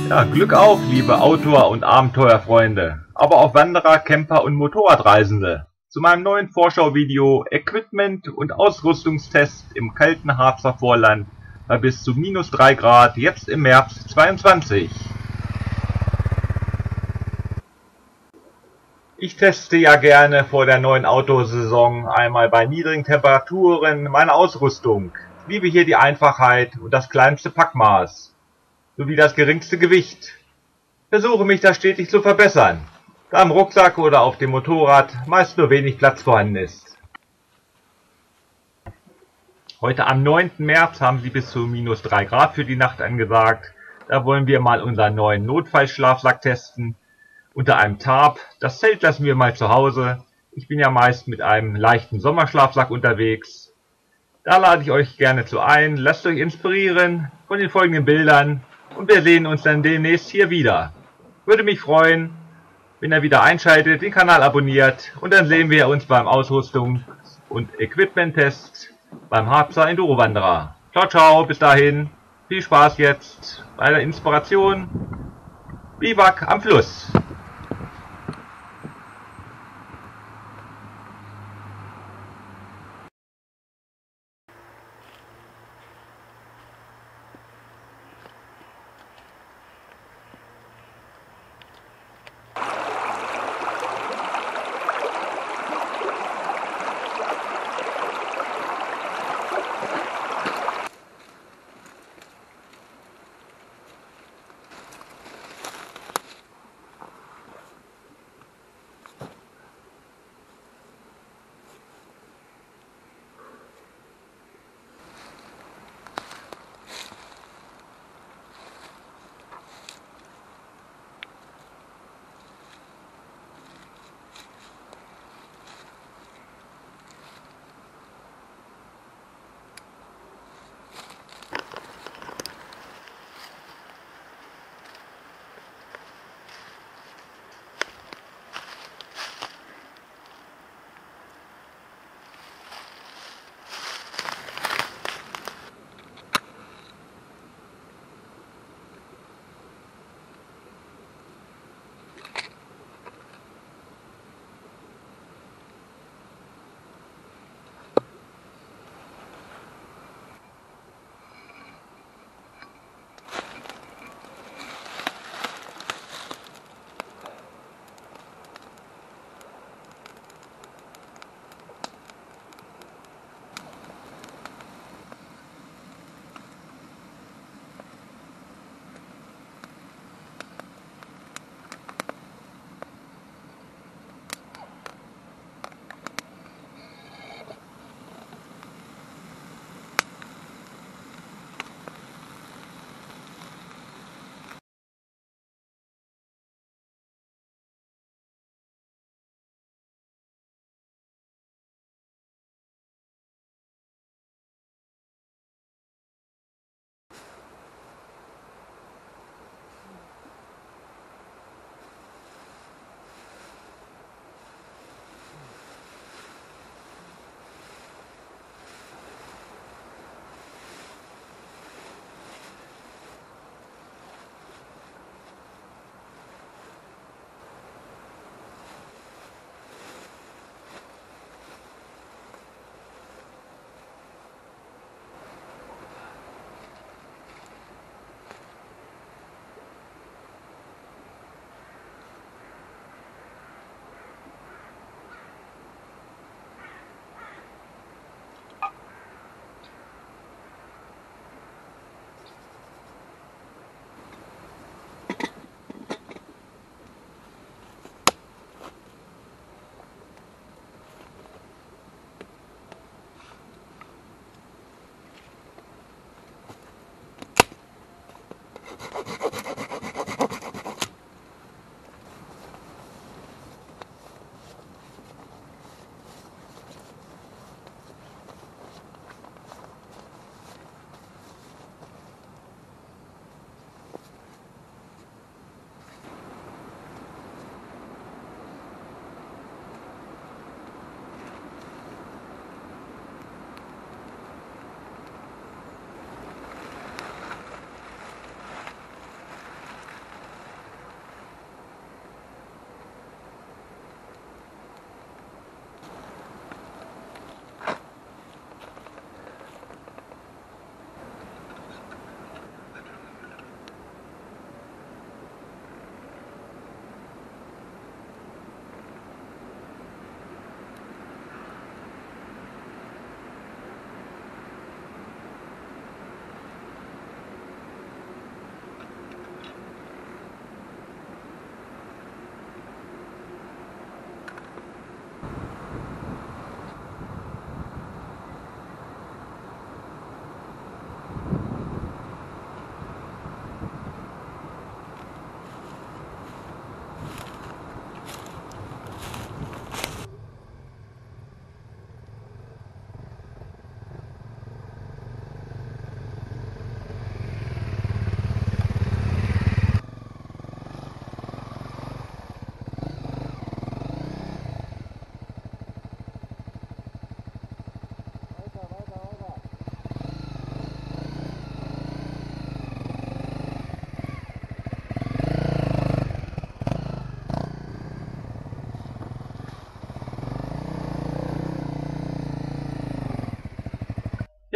Ja, Glück auf, liebe Outdoor- und Abenteuerfreunde, aber auch Wanderer, Camper und Motorradreisende, zu meinem neuen Vorschauvideo Equipment und Ausrüstungstest im kalten Harzer Vorland bei bis zu -3 Grad jetzt im März 22. Ich teste ja gerne vor der neuen Outdoor-Saison einmal bei niedrigen Temperaturen meine Ausrüstung. Ich liebe hier die Einfachheit und das kleinste Packmaß, sowie das geringste Gewicht. Versuche mich da stetig zu verbessern, da im Rucksack oder auf dem Motorrad meist nur wenig Platz vorhanden ist. Heute am 9. März haben sie bis zu -3 Grad für die Nacht angesagt. Da wollen wir mal unseren neuen Notfallschlafsack testen. Unter einem Tarp. Das Zelt lassen wir mal zu Hause. Ich bin ja meist mit einem leichten Sommerschlafsack unterwegs. Da lade ich euch gerne zu ein. Lasst euch inspirieren von den folgenden Bildern und wir sehen uns dann demnächst hier wieder. Würde mich freuen, wenn ihr wieder einschaltet, den Kanal abonniert und dann sehen wir uns beim Ausrüstungs- und Equipment-Test beim Harzer Enduro Wanderer. Ciao, ciao, bis dahin. Viel Spaß jetzt bei der Inspiration. Biwak am Fluss.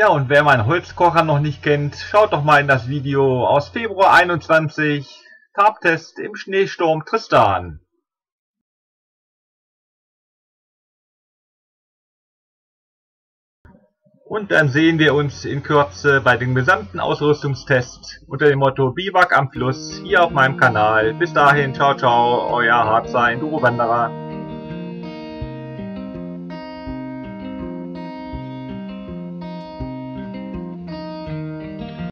Ja, und wer meinen Holzkocher noch nicht kennt, schaut doch mal in das Video aus Februar 21, Farbtest im Schneesturm Tristan. Und dann sehen wir uns in Kürze bei dem gesamten Ausrüstungstest unter dem Motto Biwak am Fluss hier auf meinem Kanal. Bis dahin, ciao ciao, euer Hardsign Enduro Wanderer.